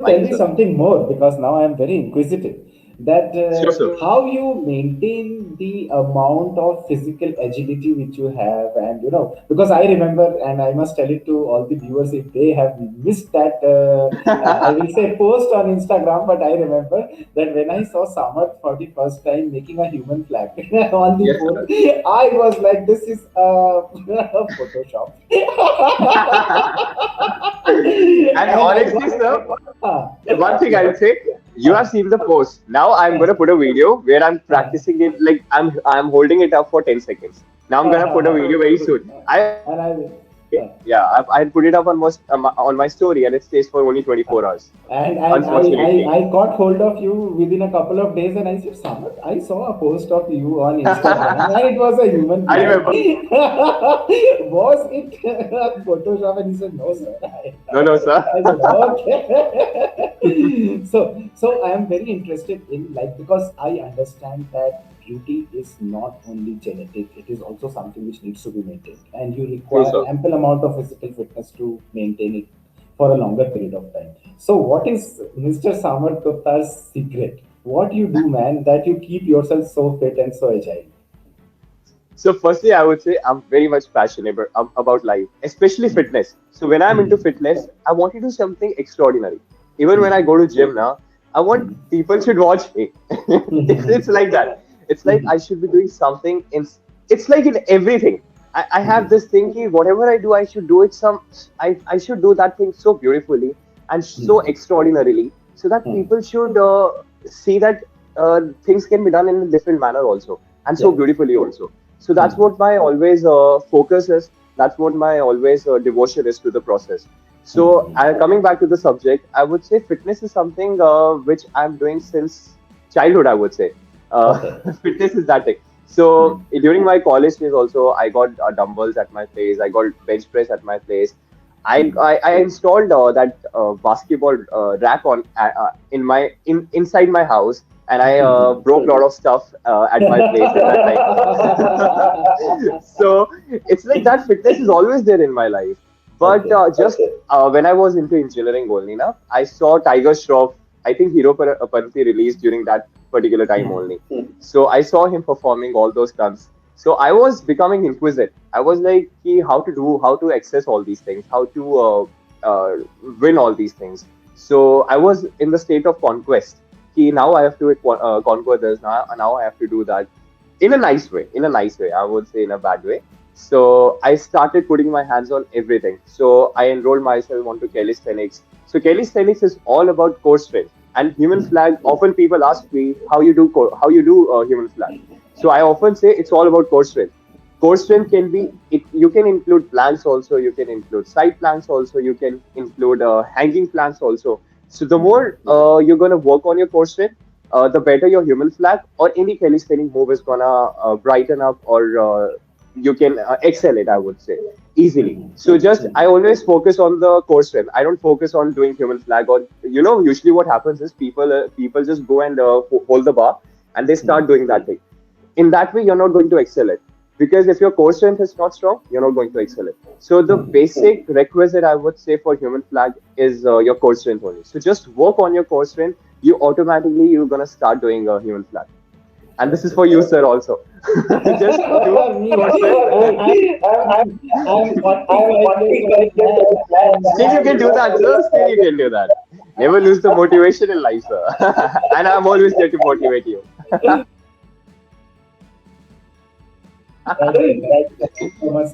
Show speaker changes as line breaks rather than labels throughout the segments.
tell
Fine,
me
sir.
something more because now I am very inquisitive. That
Sure, sir.
how you maintain the amount of physical agility which you have, and because I remember, and I must tell it to all the viewers if they have missed that. I will say post on Instagram, but I remember that when I saw Samarth for the first time making a human flag on the
Yes,
phone,
sir.
I was like, "This is Photoshop,"
And
and I
honestly,
got.
sir, one thing
Yeah.
I'll say, you have seen the post. Now I'm gonna put a video where I'm practicing it, like I'm holding it up for 10 seconds. Now I'm gonna put a video very soon. I
And I will.
Yeah, I put it up on on my story, and it stays for only 24 hours.
And
Unfortunately,
I caught hold of you within a couple of days, and I said, Samarth, I saw a post of you on Instagram, and it was a human
I
flag.
remember.
Was it Photoshop? And he said, no, sir.
No, no, sir.
I said, okay. So I am very interested in, like, because I understand that beauty is not only genetic; it is also something which needs to be maintained, and you
True,
require
sir.
ample amount of physical fitness to maintain it for a longer period of time. So, what is Mr. Samarth Gupta's secret? What you do, man, that you keep yourself so fit and so agile?
So, firstly, I would say I'm very much passionate about life, especially fitness. So, when I'm into fitness, I want to do something extraordinary. Even when I go to gym now, I want people should watch me. It's like that. It's like I should be doing something in. It's like in everything. I have this thing that whatever I do, I should do it I should do that thing so beautifully and so extraordinarily, so that people should see that things can be done in a different manner also, and so
Yeah.
beautifully also. So that's what my always focus is. That's what my always devotion is to the process. So coming back to the subject, I would say fitness is something which I'm doing since childhood. I would say
Okay.
fitness is that thing. So during my college days also, I got dumbbells at my place. I got bench press at my place. I installed that basketball rack on in my inside my house, and I broke a lot of stuff at my place at that time. So it's like that fitness is always there in my life. But
Okay.
just when I was into engineering only, now I saw Tiger Shroff. I think Hero Panthi released during that particular time only. So I saw him performing all those stunts. So I was becoming inquisitive. I was like, how to access all these things, how to win all these things. So I was in the state of conquest. Now I have to conquer this. Now I have to do that in a nice way. In a nice way, I would say in a bad way. So I started putting my hands on everything. So I enrolled myself onto calisthenics. So calisthenics is all about core strength and human flag. Often people ask me how you do human flag. So I often say it's all about core strength. Core strength can be it. You can include planks also. You can include side planks also. You can include hanging planks also. So the more you're gonna work on your core strength, the better your human flag or any calisthenic move is gonna brighten up or you can excel it. I would say easily. So just I always focus on the core strength. I don't focus on doing human flag or usually what happens is people just go and hold the bar and they start doing that thing. In that way you're not going to excel it, because if your core strength is not strong you're not going to excel it. So the basic requisite I would say for human flag is your core strength only. So just work on your core strength, you automatically you're going to start doing a human flag. And this is for you sir also. Just do
Me,
core strength.
I'm 45 years old man,
Still you can do that sir, still you can do that. Never lose the motivation in life sir. And I'm always there to motivate you.
thank you so much.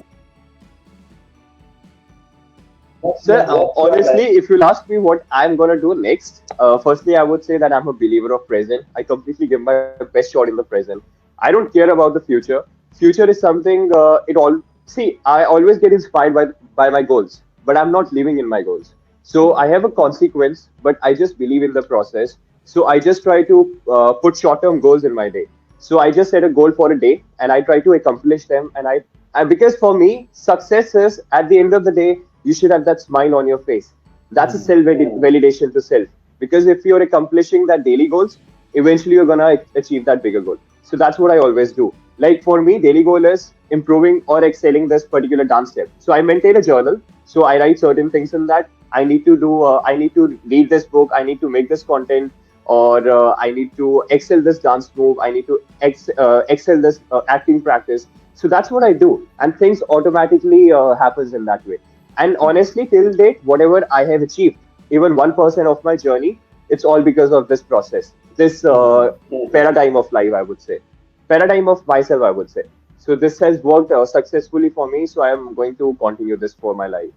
Sir, honestly, if you'll ask me what I'm gonna do next, firstly, I would say that I'm a believer of present. I completely give my best shot in the present. I don't care about the future. Future is something. It all see. I always get inspired by my goals, but I'm not living in my goals. So I have a consequence, but I just believe in the process. So I just try to put short-term goals in my day. So I just set a goal for a day, and I try to accomplish them. And because for me, success is at the end of the day, you should have that smile on your face. That's a self validation to self. Because if you're accomplishing that daily goals, eventually you're gonna achieve that bigger goal. So that's what I always do. Like for me, daily goal is improving or excelling this particular dance step. So I maintain a journal. So I write certain things in that. I need to do, I need to read this book, I need to make this content, or I need to excel this dance move, I need to excel this acting practice. So that's what I do, and things automatically happens in that way. And honestly, till date, whatever I have achieved, even 1% of my journey, it's all because of this process, this paradigm of life, I would say, paradigm of myself, I would say. So this has worked successfully for me. So I am going to continue this for my life.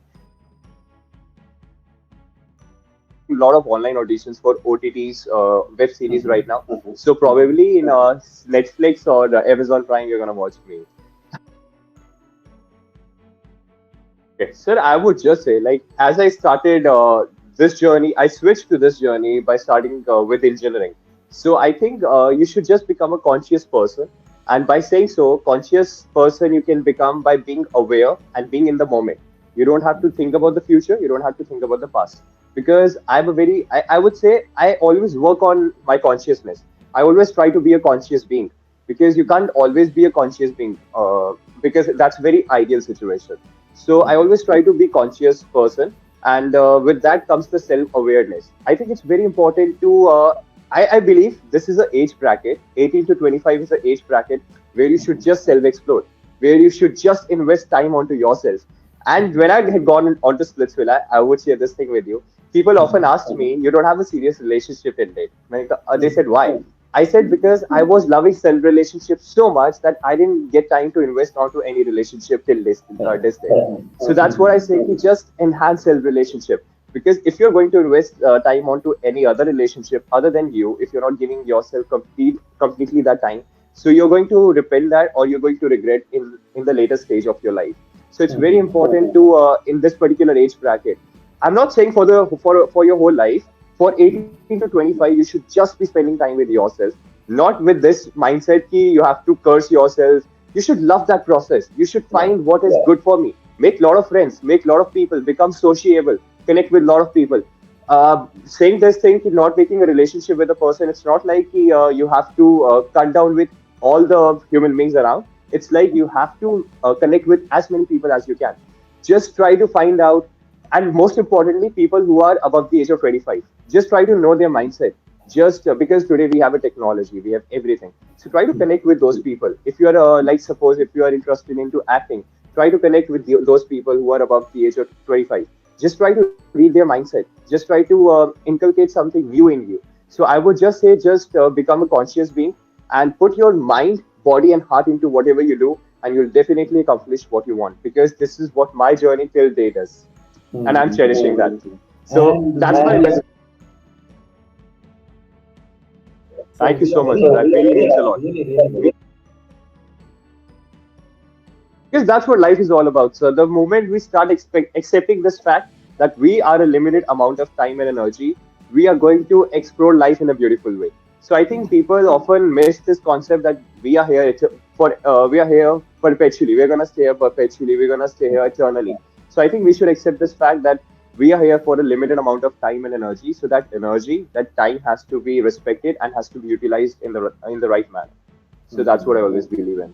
A lot of online auditions for OTTs, web series right now. So probably in Netflix or Amazon Prime, you're gonna watch me. Okay. Sir, I would just say, like, as I started this journey, I switched to this journey by starting with engineering. So I think you should just become a conscious person. And by saying so, conscious person you can become by being aware and being in the moment. You don't have to think about the future. You don't have to think about the past. Because I would say, I always work on my consciousness. I always try to be a conscious being, because you can't always be a conscious being, because that's very ideal situation. So I always try to be conscious person, and with that comes the self awareness. I think it's very important to. I believe this is an age bracket. 18 to 25 is an age bracket where you should just self explore, where you should just invest time onto yourself. And when I had gone onto Splitsvilla, I would share this thing with you. People often asked me, "You don't have a serious relationship in date." They said, "Why?" I said, because I was loving self relationship so much that I didn't get time to invest onto any relationship till this day. So that's what I say, to just enhance self relationship. Because if you're going to invest time onto any other relationship other than you, if you're not giving yourself completely that time, so you're going to repel that, or you're going to regret in the later stage of your life. So it's very important to in this particular age bracket. I'm not saying for your whole life. For 18 to 25, you should just be spending time with yourself, not with this mindset ki you have to curse yourself. You should love that process. You should find what is good for me. Make a lot of friends, make a lot of people, become sociable, connect with a lot of people. Saying this thing, ki not making a relationship with a person, it's not like ki, you have to cut down with all the human beings around. It's like you have to connect with as many people as you can. Just try to find out, and most importantly, people who are above the age of 25. Just try to know their mindset. Just because today we have a technology, we have everything. So try to connect with those people. If you are like, suppose if you are interested into acting, try to connect with those people who are above the age of 25. Just try to read their mindset. Just try to inculcate something new in you. So I would just say, just become a conscious being and put your mind, body, and heart into whatever you do, and you'll definitely accomplish what you want. Because this is what my journey till date is, and I'm cherishing that. So
And
that's my message.
so
Thank you
we are
so much.
very,
That really means a lot.
really
Because that's what life is all about. So the moment we start accepting this fact that we are a limited amount of time and energy, we are going to explore life in a beautiful way. So I think people often miss this concept that we are here we are here perpetually. We're gonna stay here perpetually. We're gonna stay here eternally. So I think we should accept this fact that we are here for a limited amount of time and energy. So that energy, that time has to be respected and has to be utilized in the right manner. So that's what I always believe in.